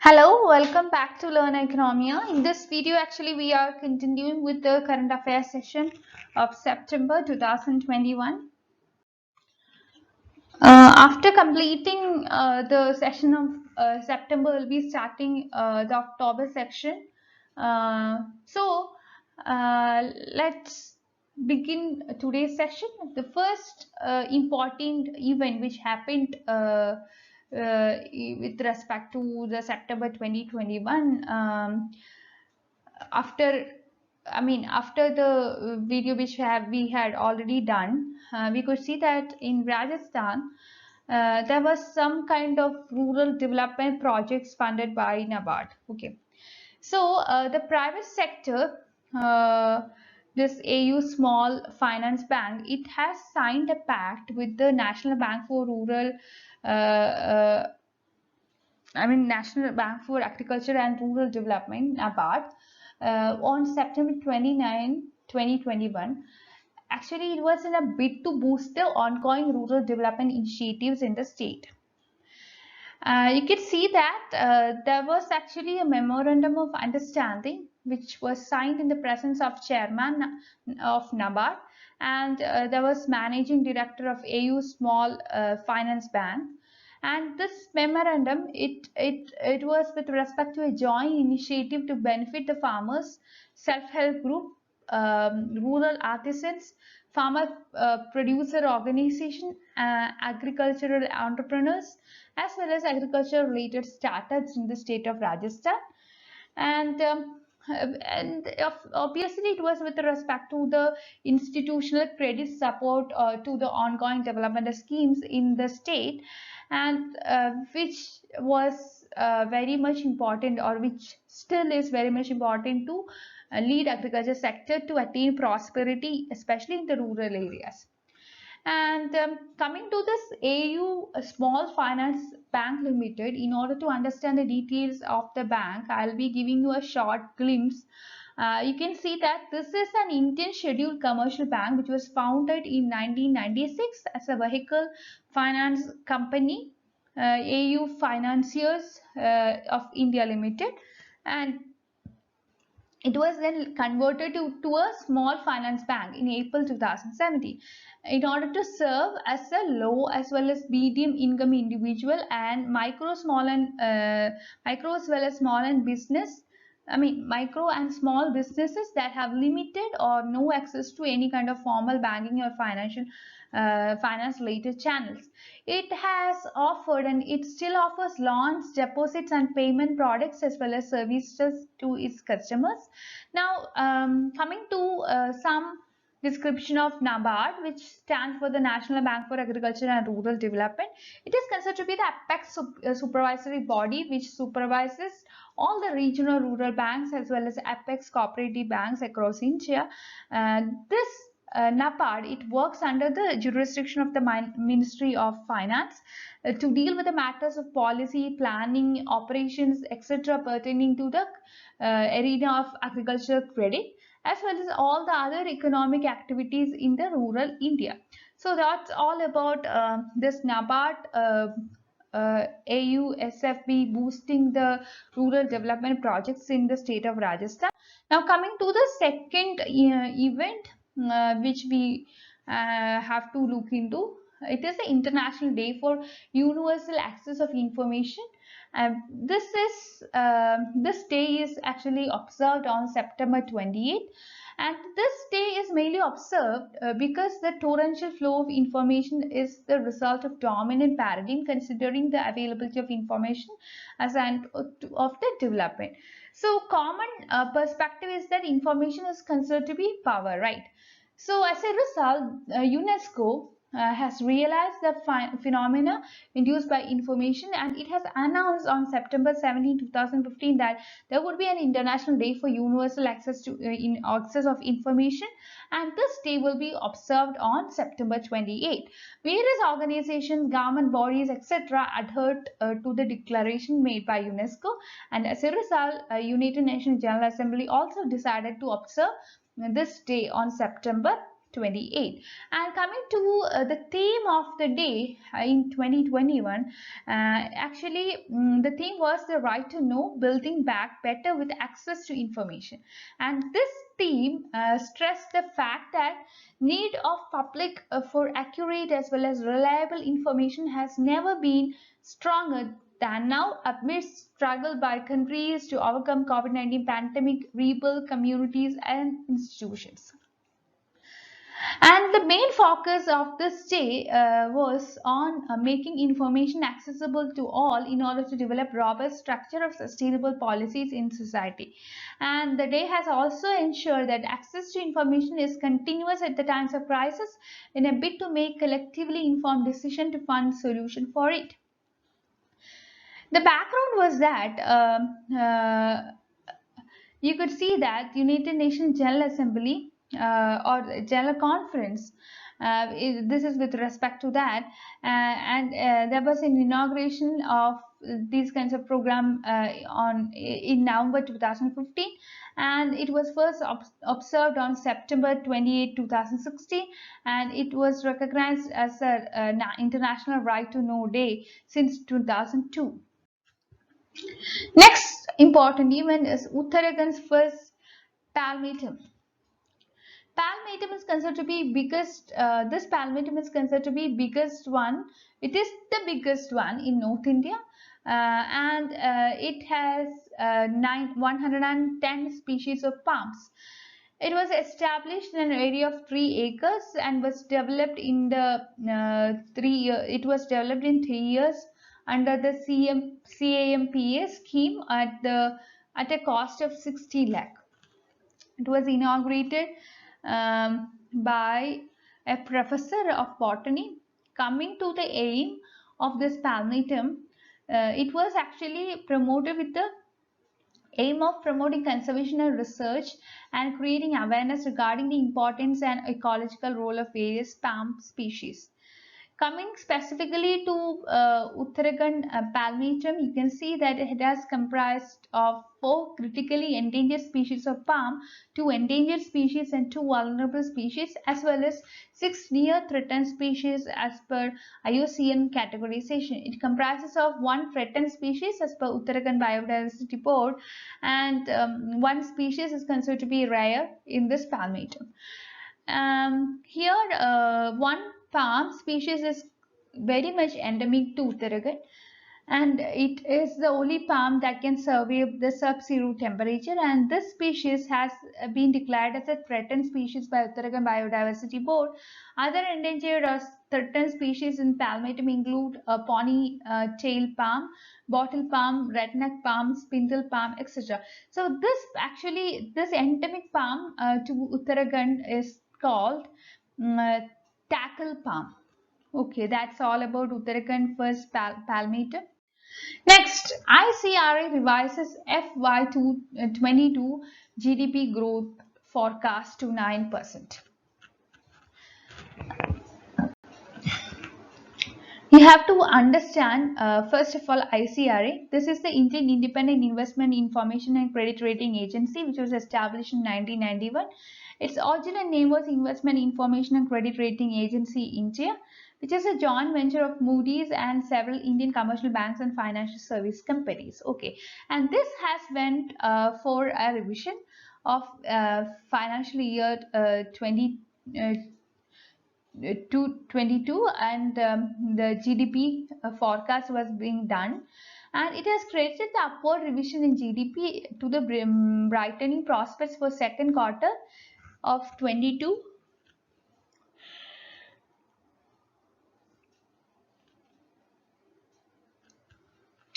Hello, welcome back to Learn Economia. In this video, actually, we are continuing with the current affairs session of September 2021. After completing the session of September, we'll be starting the October section. Let's begin today's session. The first important event which happened with respect to the September 2021 after the video which we had already done, we could see that in Rajasthan there was some kind of rural development projects funded by NABARD. Okay, so the private sector, this AU Small Finance Bank, it has signed a pact with the National Bank for Rural. National Bank for Agriculture and Rural Development, NABARD, on September 29, 2021. Actually, it was in a bid to boost the ongoing rural development initiatives in the state. You can see that there was actually a memorandum of understanding which was signed in the presence of chairman of NABARD, and there was managing director of AU Small Finance Bank. And this memorandum, it was with respect to a joint initiative to benefit the farmers, self-help group, rural artisans, farmer producer organization, agricultural entrepreneurs, as well as agriculture related startups in the state of Rajasthan. And obviously it was with respect to the institutional credit support to the ongoing development schemes in the state, and which was very much important, or which still is very much important to lead agriculture sector to attain prosperity, especially in the rural areas. And coming to this AU Small Finance Bank Limited, in order to understand the details of the bank, I'll be giving you a short glimpse. You can see that this is an Indian scheduled commercial bank which was founded in 1996 as a vehicle finance company, AU Financiers of India Limited, and it was then converted to a small finance bank in April 2017 in order to serve as a low as well as medium income individual and micro as well as small and business. Micro and small businesses that have limited or no access to any kind of formal banking or finance related channels. It has offered, and it still offers, loans, deposits and payment products as well as services to its customers. Now, coming to some description of NABARD, which stands for the National Bank for Agriculture and Rural Development. It is considered to be the apex supervisory body which supervises all the regional rural banks as well as apex cooperative banks across India. This NABARD, it works under the jurisdiction of the Ministry of Finance to deal with the matters of policy, planning, operations, etc. pertaining to the arena of agricultural credit, as well as all the other economic activities in the rural India. So that's all about this NABARD AUSFB boosting the rural development projects in the state of Rajasthan. Now coming to the second event which we have to look into. It is the International Day for Universal Access of Information. This day is actually observed on September 28th, and this day is mainly observed because the torrential flow of information is the result of dominant paradigm considering the availability of information as an of the development. So common perspective is that information is considered to be power, right? So as a result, UNESCO has realized the phenomena induced by information, and it has announced on September 17, 2015 that there would be an International Day for Universal Access to access of information, and this day will be observed on September 28. Various organizations, government bodies, etc. adhered to the declaration made by UNESCO, and as a result, United Nations General Assembly also decided to observe this day on September 28. And coming to the theme of the day in 2021, the theme was the right to know, building back better with access to information. And this theme stressed the fact that need of public for accurate as well as reliable information has never been stronger than now amidst struggle by countries to overcome COVID-19 pandemic, rebuild communities and institutions. And the main focus of this day was on making information accessible to all in order to develop robust structure of sustainable policies in society. And the day has also ensured that access to information is continuous at the times of crisis in a bid to make collectively informed decision to find solution for it. The background was that you could see that United Nations General Assembly or General Conference, this is with respect to that, and there was an inauguration of these kinds of program in November 2015, and it was first observed on September 28, 2016, and it was recognized as an International Right to Know Day since 2002. Next important event is Uttarakhand's first palmatum. Palmatum is considered to be biggest. This palmatum is considered to be biggest one. It is the biggest one in North India, and it has 110 species of palms. It was established in an area of 3 acres and was developed in the It was developed in 3 years under the CAMPA scheme at a cost of 60 lakh. It was inaugurated by a professor of botany. Coming to the aim of this palmatum, it was actually promoted with the aim of promoting conservation research and creating awareness regarding the importance and ecological role of various palm species. Coming specifically to Uttarakhand palmatum, you can see that it has comprised of 4 critically endangered species of palm, 2 endangered species and 2 vulnerable species, as well as 6 near threatened species as per IUCN categorization. It comprises of 1 threatened species as per Uttarakhand Biodiversity Board, and 1 species is considered to be rare in this palmatum. Here, 1 palm species is very much endemic to Uttarakhand, and it is the only palm that can survive the sub-zero temperature, and this species has been declared as a threatened species by Uttarakhand Biodiversity Board. Other endangered or threatened species in palmatum include pony tail palm, bottle palm, redneck palm, spindle palm, etc. So this endemic palm to Uttarakhand is called tackle palm. Okay, that's all about Uttarakhand first palmatum. Next, ICRA revises FY22 GDP growth forecast to 9%. You have to understand, first of all, ICRA. This is the Indian Independent Investment Information and Credit Rating Agency, which was established in 1991. Its original name was Investment Information and Credit Rating Agency India, which is a joint venture of Moody's and several Indian commercial banks and financial service companies. Okay, and this has went for a revision of financial year 2022, and the GDP forecast was being done, and it has created the upward revision in GDP to the brightening prospects for second quarter of 22.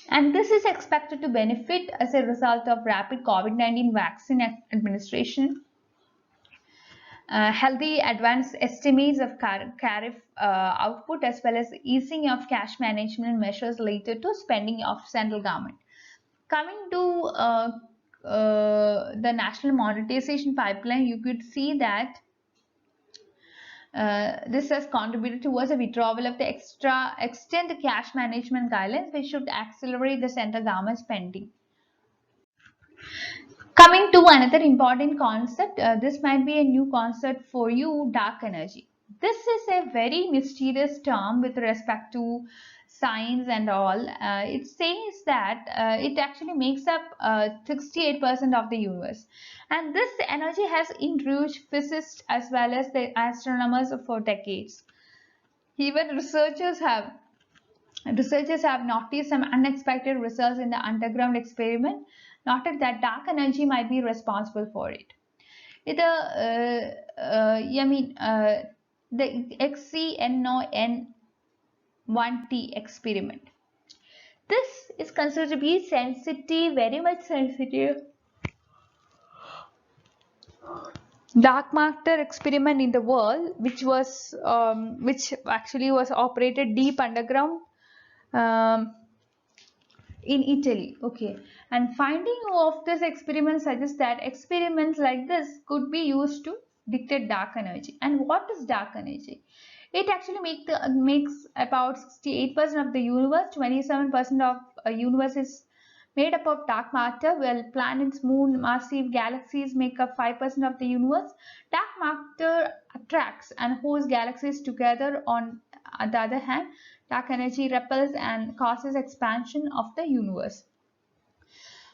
And this is expected to benefit as a result of rapid COVID-19 vaccine administration, healthy advanced estimates of tariff output, as well as easing of cash management measures related to spending of central government. Coming to the national monetization pipeline, you could see that this has contributed towards a withdrawal of the extend cash management guidelines, which should accelerate the central government spending. Coming to another important concept, this might be a new concept for you, dark energy. This is a very mysterious term with respect to science and all. It says that it actually makes up 68% of the universe. And this energy has intrigued physicists as well as the astronomers for decades. Even researchers have noticed some unexpected results in the underground experiment, noted that dark energy might be responsible for it. I mean, the XCNON1T experiment. This is considered to be sensitive, very much sensitive dark matter experiment in the world, which actually was operated deep underground. Um, in Italy. Okay, and finding of this experiment suggests that experiments like this could be used to detect dark energy. And what is dark energy? It actually makes about 68% of the universe. 27% of universe is made up of dark matter, while planets, moon, massive galaxies make up 5% of the universe. Dark matter attracts and holds galaxies together. On the other hand, dark energy repels and causes expansion of the universe.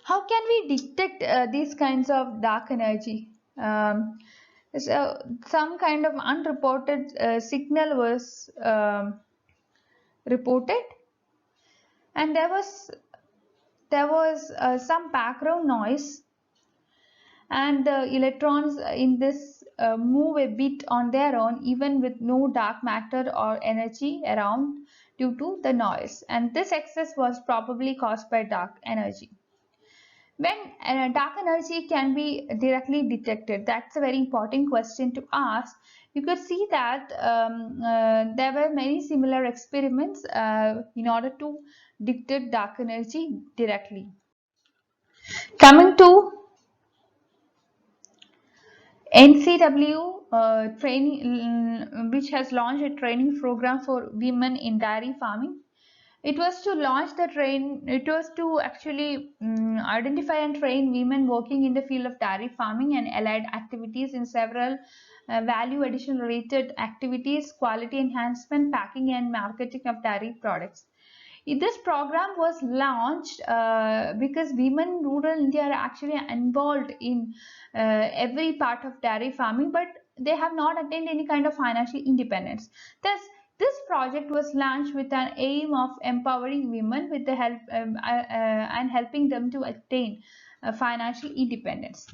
How can we detect these kinds of dark energy? Um, so some kind of unreported signal was reported, and there was some background noise, and the electrons in this move a bit on their own even with no dark matter or energy around due to the noise, and this excess was probably caused by dark energy. When dark energy can be directly detected, that's a very important question to ask. You could see that there were many similar experiments in order to detect dark energy directly. Coming to NCW training, which has launched a training program for women in dairy farming. It was to launch the train. It was to actually identify and train women working in the field of dairy farming and allied activities in several value addition related activities, quality enhancement, packing and marketing of dairy products. This program was launched because women in rural India are actually involved in every part of dairy farming, but they have not attained any kind of financial independence. Thus, this project was launched with an aim of empowering women with the help and helping them to attain financial independence.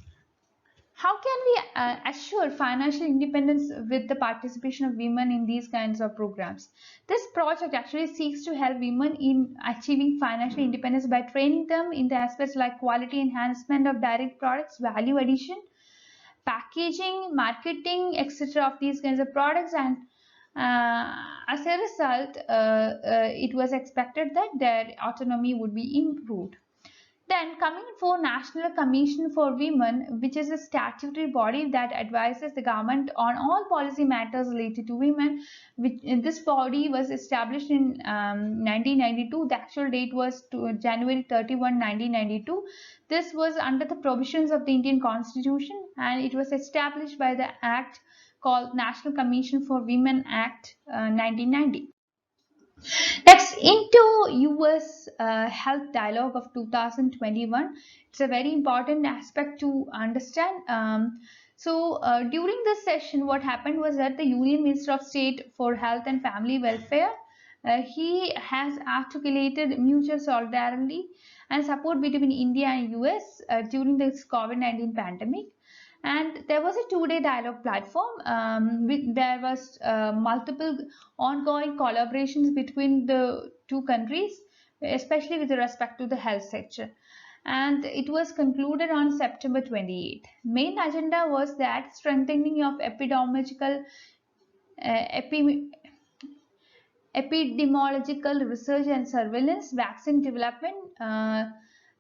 How can we assure financial independence with the participation of women in these kinds of programs? This project actually seeks to help women in achieving financial independence by training them in the aspects like quality enhancement of direct products, value addition, packaging, marketing, etc. of these kinds of products, and as a result, it was expected that their autonomy would be improved. Then coming for National Commission for Women, which is a statutory body that advises the government on all policy matters related to women. This body was established in 1992. The actual date was January 31, 1992. This was under the provisions of the Indian Constitution, and it was established by the Act called National Commission for Women Act 1990. Next, into US Health Dialogue of 2021. It's a very important aspect to understand. During this session, what happened was that the Union Minister of State for Health and Family Welfare, he has articulated mutual solidarity and support between India and US during this COVID-19 pandemic. And there was a two-day dialogue platform. There was multiple ongoing collaborations between the two countries, especially with respect to the health sector. And it was concluded on September 28th. Main agenda was that strengthening of epidemiological epi epidemiological research and surveillance, vaccine development,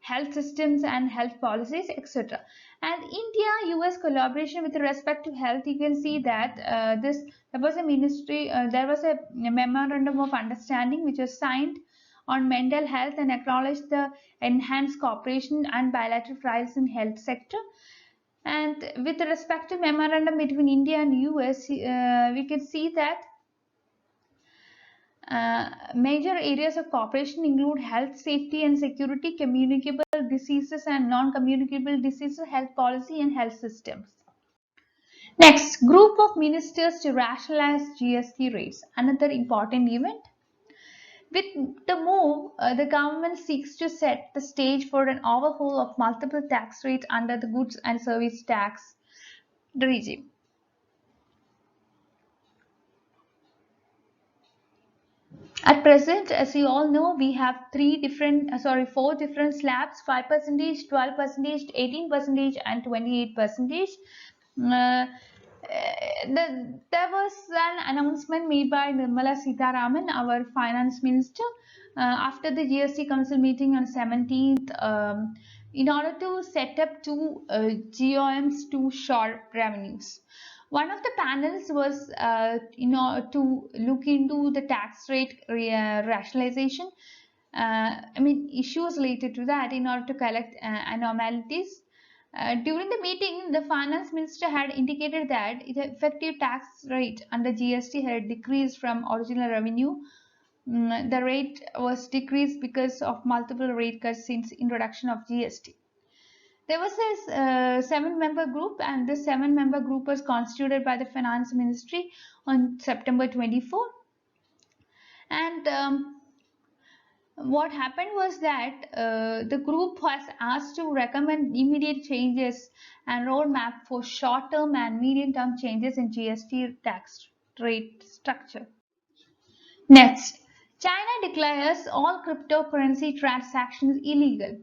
health systems and health policies, etc. And India-US collaboration with respect to health, you can see that there was a memorandum of understanding which was signed on mental health and acknowledged the enhanced cooperation and bilateral trials in health sector. And with respect to memorandum between India and US, we can see that major areas of cooperation include health, safety and security, communicable diseases and non-communicable diseases, health policy and health systems. Next, group of ministers to rationalize GST rates, another important event. With the move, the government seeks to set the stage for an overhaul of multiple tax rates under the goods and service tax regime. At present, as you all know, we have four different slabs: 5%, 12%, 18%, and 28%. There was an announcement made by Nirmala Sitharaman, our finance minister, after the GST Council meeting on 17th, in order to set up two GOMs to shore revenues. One of the panels was to look into the tax rate rationalization. Issues related to that in order to collect anomalies. During the meeting, the finance minister had indicated that the effective tax rate under GST had decreased from original revenue. The rate was decreased because of multiple rate cuts since introduction of GST. There was a 7-member group, and this 7-member group was constituted by the finance ministry on September 24. And what happened was that the group was asked to recommend immediate changes and roadmap for short-term and medium-term changes in GST tax rate structure. Next, China declares all cryptocurrency transactions illegal.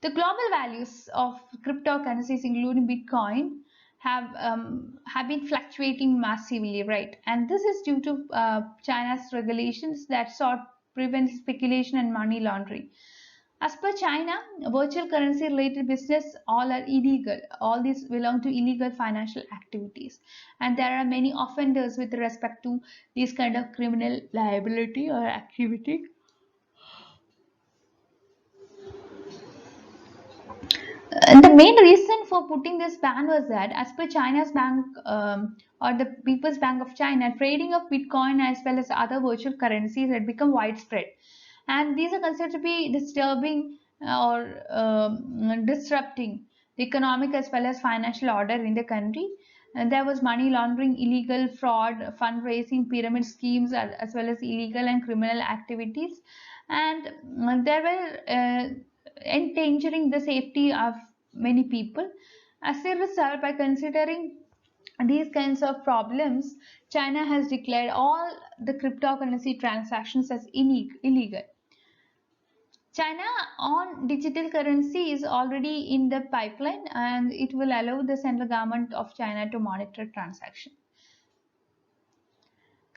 The global values of cryptocurrencies, including Bitcoin, have been fluctuating massively, right? And this is due to China's regulations that sought prevent speculation and money laundering. As per China, virtual currency related business all are illegal. All these belong to illegal financial activities, and there are many offenders with respect to this kind of criminal liability or activity. And the main reason for putting this ban was that, as per China's bank or the People's Bank of China, trading of Bitcoin as well as other virtual currencies had become widespread, and these are considered to be disturbing or disrupting the economic as well as financial order in the country. And there was money laundering, illegal fraud, fundraising, pyramid schemes, as well as illegal and criminal activities, and there were endangering the safety of many people. As a result, by considering these kinds of problems, China has declared all the cryptocurrency transactions as illegal. China on digital currency is already in the pipeline, and it will allow the central government of China to monitor transactions.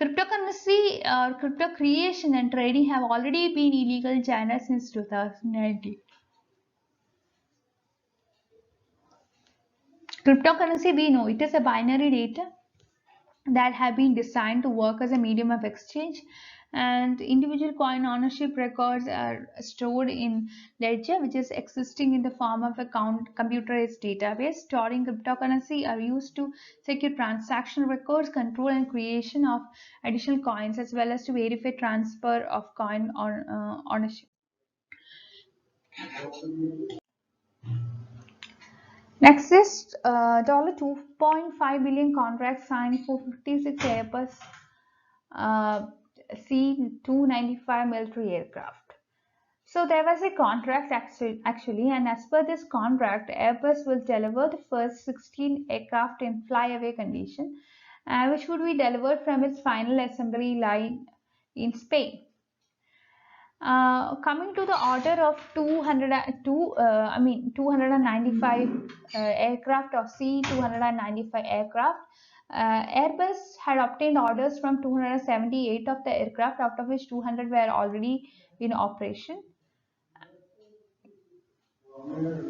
Cryptocurrency or crypto creation and trading have already been illegal in China since 2019. Cryptocurrency, we know it is a binary data that have been designed to work as a medium of exchange, and individual coin ownership records are stored in ledger, which is existing in the form of a computerized database. Storing cryptocurrency are used to secure transaction records, control and creation of additional coins, as well as to verify transfer of coin ownership. Next is $2.5 billion contract signed for 56 Airbus C-295 military aircraft. So there was a contract actually, and as per this contract, Airbus will deliver the first 16 aircraft in flyaway condition, which would be delivered from its final assembly line in Spain. Coming to the order of 295 aircraft or C-295 aircraft, Airbus had obtained orders from 278 of the aircraft, out of which 200 were already in operation.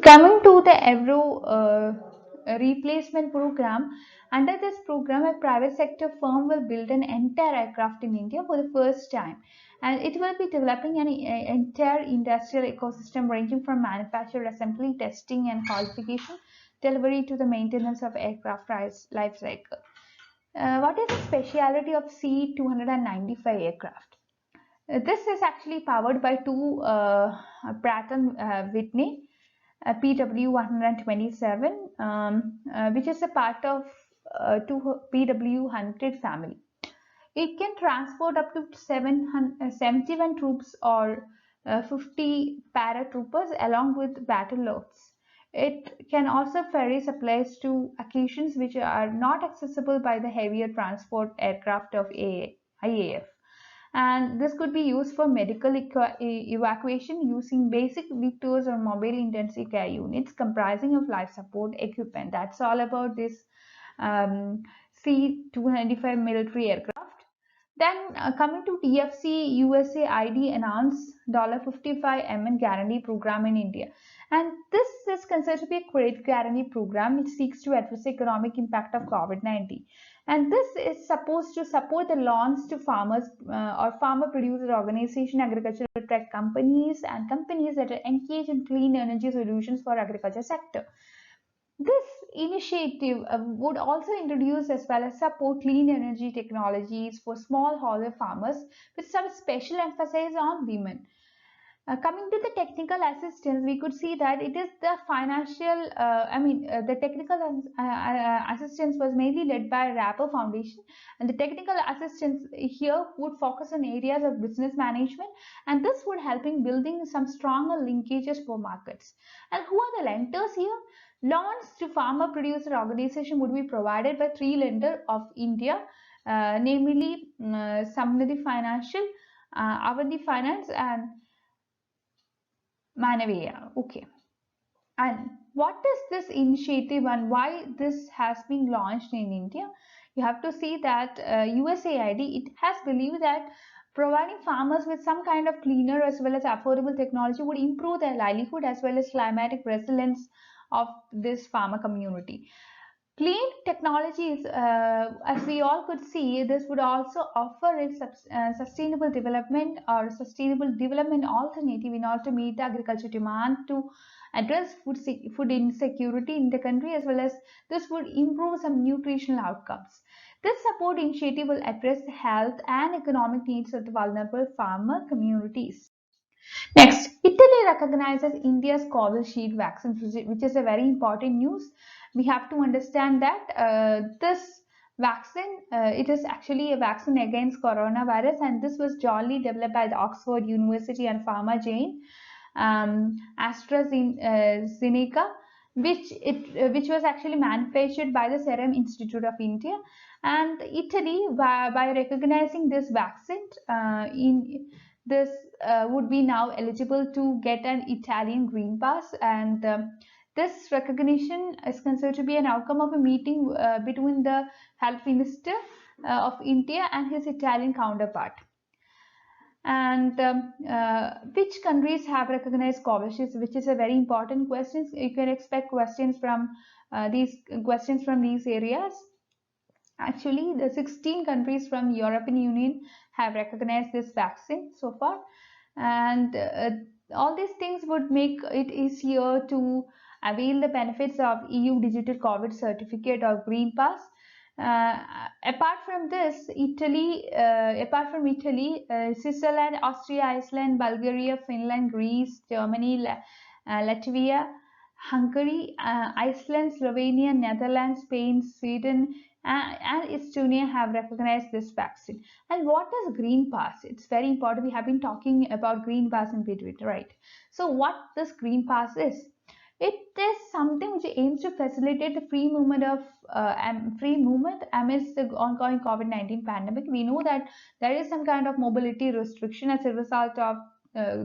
Coming to the Avro replacement program, under this program, a private sector firm will build an entire aircraft in India for the first time, and it will be developing an entire industrial ecosystem ranging from manufacture, assembly, testing, and qualification, delivery to the maintenance of aircraft life cycle. What is the speciality of C-295 aircraft? This is actually powered by two Pratt and Whitney PW127, which is a part of two PW100 family. It can transport up to 71 troops or 50 paratroopers along with battle loads. It can also ferry supplies to occasions which are not accessible by the heavier transport aircraft of IAF. And this could be used for medical evacuation using basic VTOLs or mobile intensive care units comprising of life support equipment. That's all about this C-295 military aircraft. Then coming to TFC USAID announced $55 million guarantee program in India. And this is considered to be a credit guarantee program which seeks to address the economic impact of COVID-19. And this is supposed to support the loans to farmers or farmer producer organization, agricultural tech companies, and companies that are engaged in clean energy solutions for agriculture sector. This initiative would also introduce as well as support clean energy technologies for smallholder farmers with some special emphasis on women. Coming to the technical assistance, we could see that it is the financial, the technical assistance was mainly led by Rapper Foundation, and the technical assistance here would focus on areas of business management, and this would help in building some stronger linkages for markets. And who are the lenders here? Loans to farmer producer organization would be provided by three lenders of India, namely Samriddhi Financial, Avanti Finance, and Manavia. Okay. And what is this initiative and why this has been launched in India? You have to see that USAID, it has believed that providing farmers with some kind of cleaner as well as affordable technology would improve their livelihood as well as climatic resilience of this farmer community. Clean technologies, as we all could see, this would also offer a sustainable development or sustainable development alternative in order to meet the agriculture demand to address food insecurity in the country, as well as this would improve some nutritional outcomes. This support initiative will address the health and economic needs of the vulnerable farmer communities. Next, Italy recognizes India's Covishield vaccine, which is a very important news. We have to understand that this vaccine, it is actually a vaccine against coronavirus, and this was jointly developed by the Oxford University and Pharma-Jane, AstraZeneca, which was actually manufactured by the Serum Institute of India. And Italy, by recognizing this vaccine in this would be now eligible to get an Italian green pass, and this recognition is considered to be an outcome of a meeting between the health minister of India and his Italian counterpart. And which countries have recognized Covishield, which is a very important question. You can expect questions from these areas. Actually, the 16 countries from European Union have recognized this vaccine so far, and all these things would make it easier to avail the benefits of EU Digital COVID Certificate or Green Pass. Apart from Italy, Switzerland, Austria, Iceland, Bulgaria, Finland, Greece, Germany, Latvia, Hungary, Iceland, Slovenia, Netherlands, Spain, Sweden, and Estonia have recognized this vaccine. And what is Green Pass? It's very important. We have been talking about Green Pass in between, right? So what this Green Pass is? It is something which aims to facilitate the free movement amidst the ongoing COVID-19 pandemic. We know that there is some kind of mobility restriction as a result of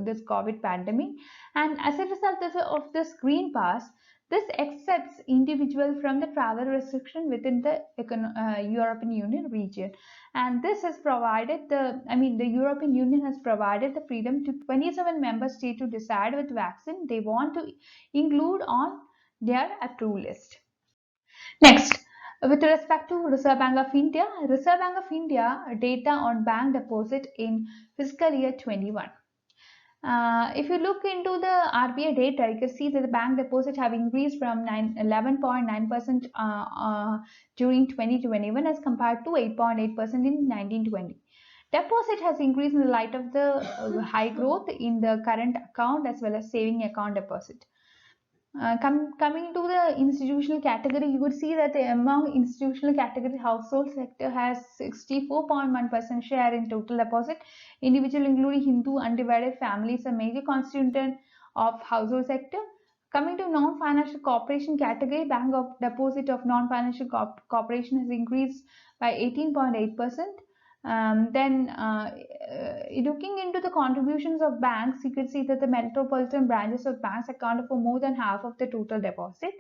this COVID pandemic, and as a result of this Green Pass, this accepts individuals from the travel restriction within the European Union region, and this has provided the European Union has provided the freedom to 27 member states to decide which vaccine they want to include on their approved list. Next, With respect to Reserve Bank of India data on bank deposit in fiscal year 21. If you look into the RBI data, you can see that the bank deposits have increased from 11.9% during 2021 as compared to 8.8% in 1920. Deposit has increased in the light of the high growth in the current account as well as saving account deposit. Coming to the institutional category, you would see that among institutional category, household sector has 64.1% share in total deposit. Individual, including Hindu undivided families, a major constituent of household sector. Coming to non-financial corporation category, bank of deposit of non-financial corporation has increased by 18.8%. Looking into the contributions of banks, you can see that the metropolitan branches of banks account for more than half of the total deposit.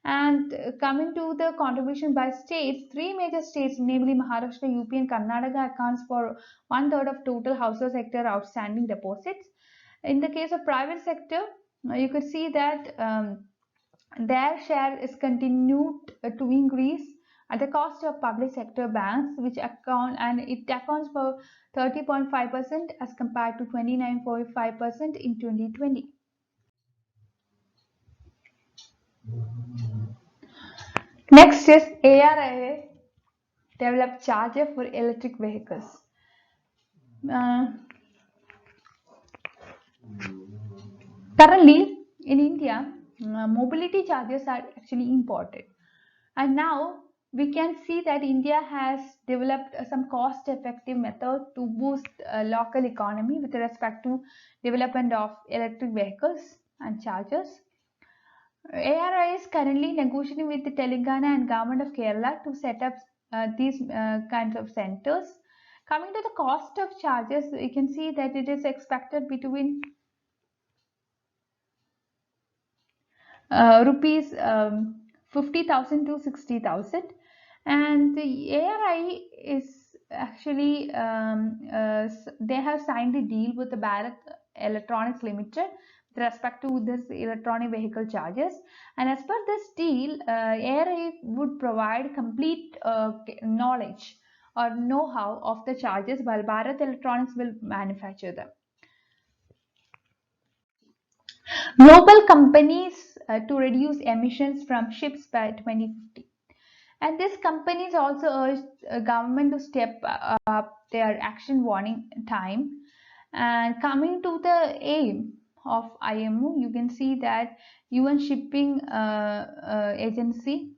And coming to the contribution by states, three major states, namely Maharashtra, UP, and Karnataka, accounts for 1/3 of total household sector outstanding deposits. In the case of private sector, you could see that their share is continued to increase at the cost of public sector banks, which accounts for 30.5% as compared to 29.5% in 2020. Next is ARIA developed charger for electric vehicles. Currently in India, mobility chargers are actually imported, and now we can see that India has developed some cost-effective method to boost local economy with respect to development of electric vehicles and chargers. ARI is currently negotiating with the Telangana and government of Kerala to set up these kinds of centers. Coming to the cost of chargers, you can see that it is expected between rupees 50,000 to 60,000, and the ARI is actually they have signed a deal with the Bharat Electronics Limited with respect to this electronic vehicle chargers, and as per this deal, ARI would provide complete knowledge or know-how of the chargers while Bharat Electronics will manufacture them. Global companies to reduce emissions from ships by 2050. And these companies also urged government to step up their action warning time. And coming to the aim of IMO, you can see that UN Shipping Agency,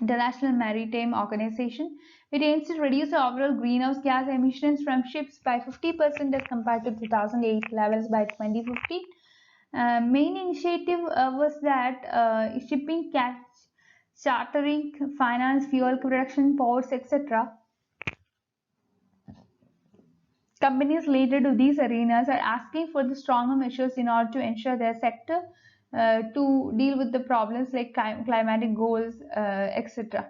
International Maritime Organization, it aims to reduce the overall greenhouse gas emissions from ships by 50% as compared to 2008 levels by 2050. Main initiative was that shipping, catch, chartering, finance, fuel production, ports, etc. Companies related to these arenas are asking for the stronger measures in order to ensure their sector to deal with the problems like climatic goals, etc.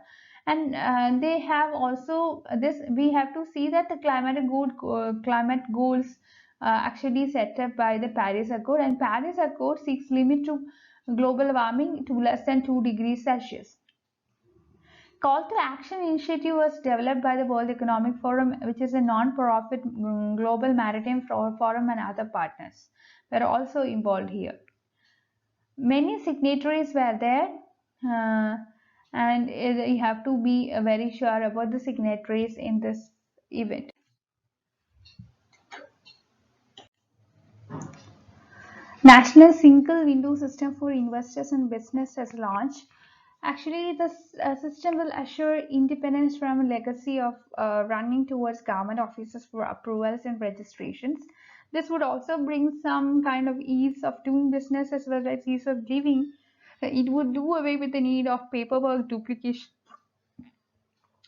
And they have also this. We have to see that the climate goals actually set up by the Paris Accord, and Paris Accord seeks limit to global warming to less than 2 degrees Celsius. Call to Action initiative was developed by the World Economic Forum, which is a non-profit global maritime forum, and other partners were also involved here. Many signatories were there, and you have to be very sure about the signatories in this event. National Single Window System for Investors and Business has launched. Actually, this system will assure independence from a legacy of running towards government offices for approvals and registrations. This would also bring some kind of ease of doing business as well as ease of living. It would do away with the need of paperwork duplication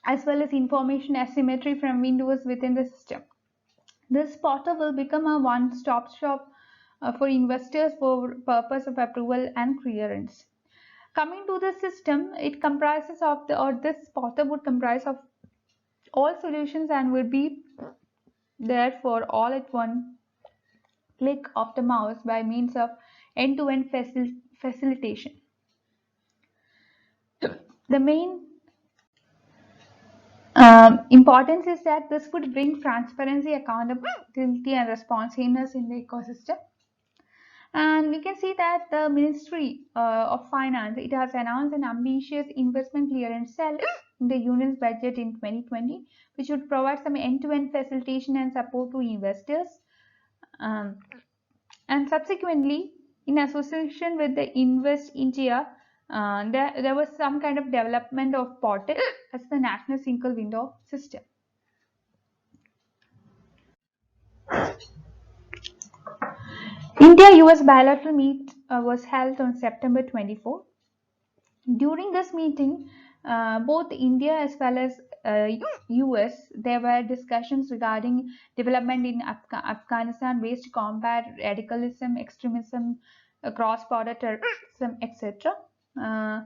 as well as information asymmetry from windows within the system. This portal will become a one-stop shop for investors for purpose of approval and clearance. Coming to the system, it comprises of this portal would comprise of all solutions and would be there for all at one click of the mouse by means of end-to-end facilitation. The main Importance is that this would bring transparency, accountability, and responsiveness in the ecosystem. And we can see that the Ministry of Finance, it has announced an ambitious investment clearance cell in the union's budget in 2020, which would provide some end-to-end facilitation and support to investors. Um, and subsequently, in association with the Invest India, there was some kind of development of Portal as the national single window system. India-US bilateral meet was held on September 24. During this meeting, both India as well as US, there were discussions regarding development in Afghanistan, ways to combat radicalism, extremism, cross-border terrorism, etc. Uh,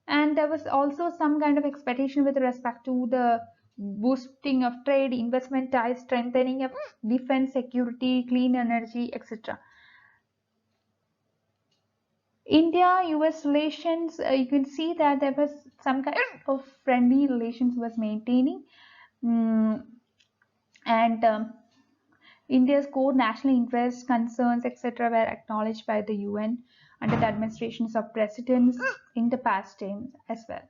and there was also some kind of expectation with respect to the boosting of trade, investment ties, strengthening of defense, security, clean energy, etc. India-US relations, you can see that there was some kind of friendly relations was maintaining, mm, and India's core national interests, concerns, etc., were acknowledged by the UN under the administrations of presidents in the past times as well.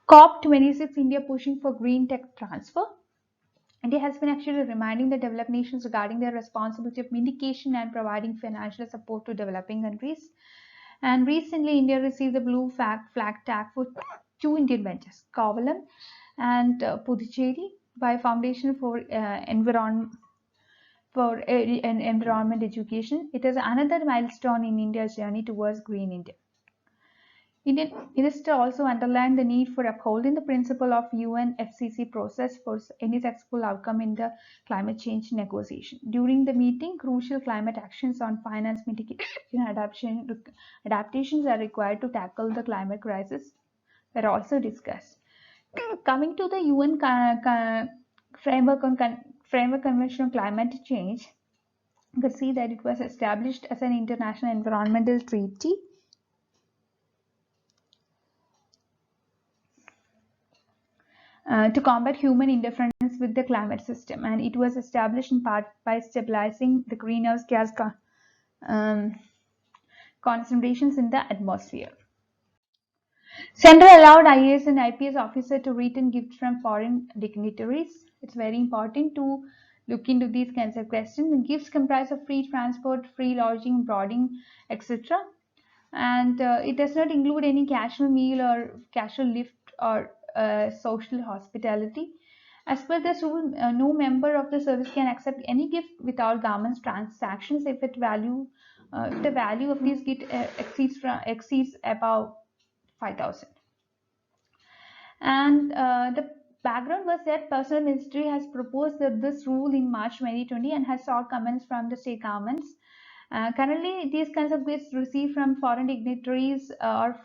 COP26, India pushing for green tech transfer. India has been actually reminding the developed nations regarding their responsibility of mitigation and providing financial support to developing countries. And recently, India received the blue flag tag for two Indian ventures, Kovalam and Puducherry, by Foundation for Environment Education. It is another milestone in India's journey towards Green India. Indian Minister also underlined the need for upholding the principle of UNFCCC process for any successful outcome in the climate change negotiation. During the meeting, crucial climate actions on finance mitigation adaptations are required to tackle the climate crisis were also discussed. Coming to the UN Framework Convention on Climate Change, you can see that it was established as an international environmental treaty to combat human interference with the climate system, and it was established in part by stabilizing the greenhouse gas concentrations in the atmosphere. Central allowed IAS and IPS officer to return gifts from foreign dignitaries. It's very important to look into these kinds of questions. The gifts comprise of free transport, free lodging, boarding, etc. And it does not include any casual meal or casual lift or social hospitality. As per this rule, no member of the service can accept any gift without government's transactions if the value of these gift exceeds above 5,000. And the background was that Personal Ministry has proposed this rule in March 2020 and has sought comments from the state governments. Currently, these kinds of gifts received from foreign dignitaries or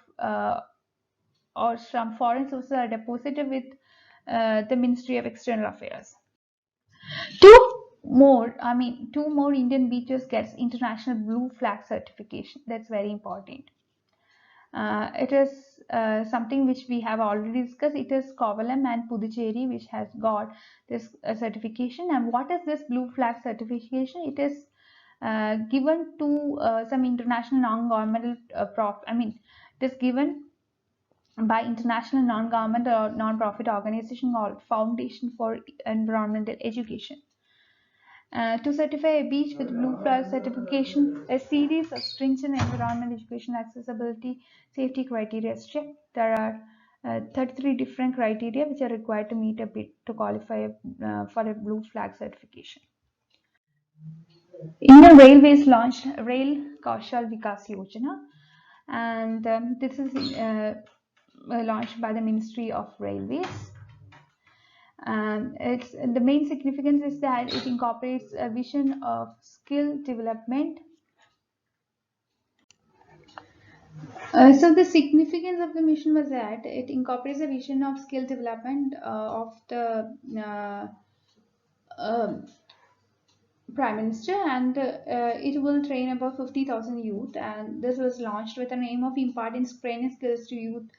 from foreign sources are deposited with the Ministry of External Affairs. Two more Indian beaches gets international blue flag certification. That's very important. It is something which we have already discussed. It is Kovalam and Puducherry which has got this certification. And what is this blue flag certification? It is given to some international non-governmental it is given by international non-government or non-profit organization called Foundation for Environmental Education. To certify a beach with blue flag certification, a series of stringent environment, education, accessibility, safety criteria is checked. There are 33 different criteria which are required to meet a bid to qualify for a blue flag certification. Indian Railways launched Rail Kaushal Vikas Yojana, and this is launched by the Ministry of Railways. It's the main significance is that it incorporates a vision of skill development. So the significance of the mission was that it incorporates a vision of skill development of the Prime Minister, and it will train about 50,000 youth, and this was launched with an aim of imparting training skills to youth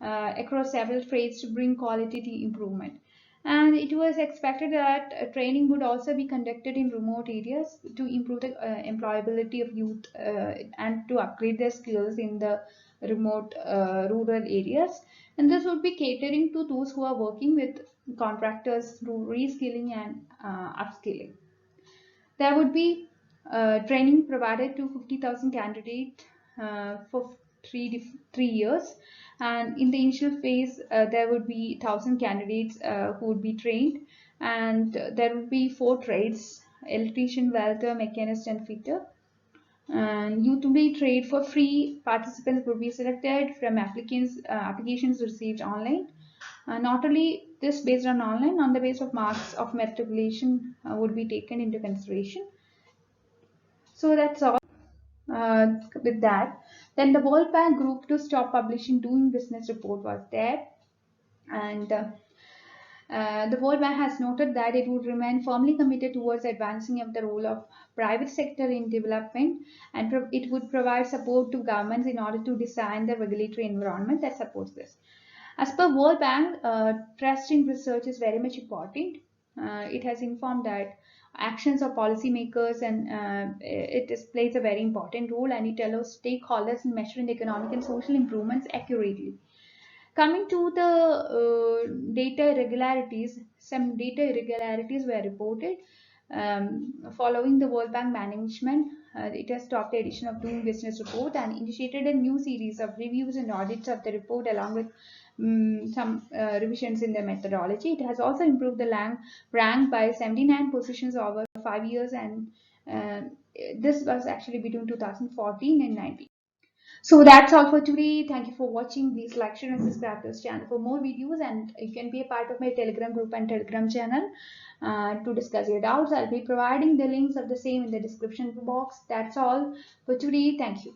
across several trades to bring quality improvement. And it was expected that training would also be conducted in remote areas to improve the employability of youth and to upgrade their skills in the remote rural areas. And this would be catering to those who are working with contractors through reskilling and upskilling. There would be training provided to 50,000 candidates for three years, and in the initial phase there would be 1,000 candidates who would be trained, and there would be 4 trades: electrician, welder, mechanist, and fitter. And you to be trained for free. Participants would be selected from applications received online. Not only this based on online, on the basis of marks of matriculation would be taken into consideration. So that's all with that. Then the World Bank group to stop publishing doing business report was there, and the World Bank has noted that it would remain firmly committed towards advancing of the role of private sector in development, and it would provide support to governments in order to design the regulatory environment that supports this. As per World Bank, trust in research is very much important. It has informed that actions of policymakers and plays a very important role, and it allows stakeholders in measuring the economic and social improvements accurately. Coming to the data irregularities, some data irregularities were reported. Following the World Bank management, it has stopped the edition of doing business report and initiated a new series of reviews and audits of the report along with some revisions in the methodology. It has also improved the rank by 79 positions over 5 years, and uh, this was actually between 2014 and 19. So that's all for today. Thank you for watching. Please like, share, and subscribe to this channel for more videos. And you can be a part of my Telegram group and Telegram channel to discuss your doubts. I'll be providing the links of the same in the description box. That's all for today. Thank you.